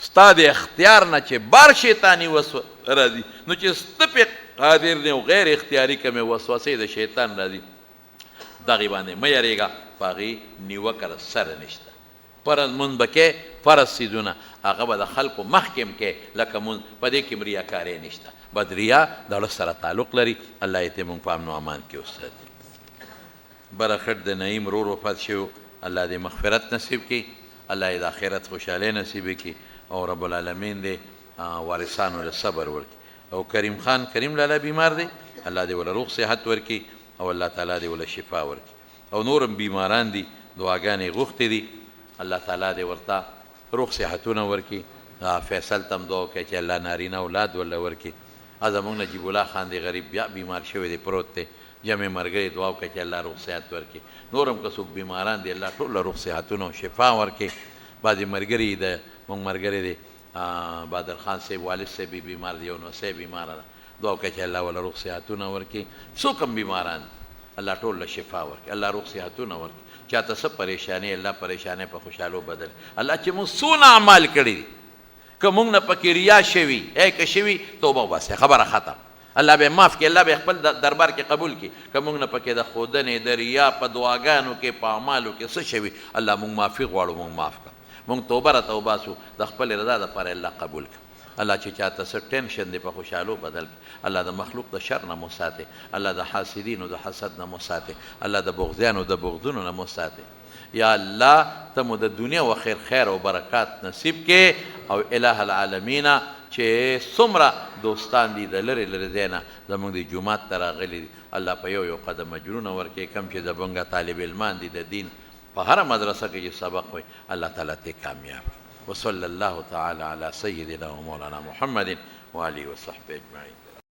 ستا د اختیار نه چې بار شیطاني وسوسه راځي نو چې سته پې قادر دی او غیر اختیاري کومې وسوسې د شیطان راځي دغې باندې مه یارېږه په هغې نیوکه سره نشته فرض مونځ به کې فرض څیزونه هغه به د خلکو مخکې هم کې لکه مونځ په دې کې هم ریاکارۍ نشته بد ریا د اړه سره تعلق لري الله یې ته مونږ په امن و امان کې وساتي بره خټ د نعیم رور وفات شوی الله دې مغفرت نصیب کړي الله یې د آخرت خوشحالۍ نصیب کړي او رب العالمین دې وارثانو له صبر ورکړي او کریم خان کریم لالا بیمار دی الله دې وله روغ صحت ورکړي او الله تعالی دې وله شفا ورکړي او نور هم بیماران دي دعاګانې غوښتې دي الله تعالی دې ورته روغ صحتونه ورکړي. فیصل ته هم دعا وکړئ چې الله نارینه اولاد ورله ورکړي. زمونږ نجیب الله خان دی غریب بیا بیمار شوی دی پروت دی. جمع ملګري دعا وکړئ چې الله روغ صحت ورکړي. نور هم که څوک بیماران دي الله ټول له روغ صحتونه او شفا ورکړي. بعضې ملګري د مونږ ملګری دی بادر خان صاحب والد صاحب بیمار دی، یو نو صاحب بیماره ده. دعا وکړئ چې الله وله روغ صحتونه ورکړي. څوک هم بیماران الله ټول له شفا ورکړي، الله روغ صحتونه ورکړي. چاته څه پریشاني الله پریشانۍ په خوشحالو بدل. الله چې مونږ څونه اعمال کړي دي که مونږ نه پکې ریا شوي که شوي توبه وباسئ، خبره ختم. الله به معاف کړي، الله به خپل دربار کې قبول کړي. که مونږ نه پکې د ښودنې د ریا په دعاګانو کې په اعمالو کې څه شوي الله مونږ معافي غواړو، مونږ معاف کړه. مونږ توبه راته وباسو د خپل رضا دپاره الله قبول کړه. الله چې چاته څه ټینشن دی په خوشحالو بدل کړي. الله د مخلوق د شر نه مو ساتي، الله د حاسدینو د حسد نه مو ساتي، الله د بغضیانو د بغضونو نه مو ساتي. یا الله ته مو د دنیا و خیر او برکات نصیب کې. او اله العالمین چې څومره دوستان دي د لرې لرې ځای نه زموږ د جومات ته راغلي دي الله په یو قدم اجرونه ورکړي. کم چې زموږ طالب علمان دي د دین په هره مدرسه کې چې سبق وي الله تعالی ته کامیاب. وصلی الله تعالی علی سیدنا و مولانا محمد و آله و صحبه اجمعین.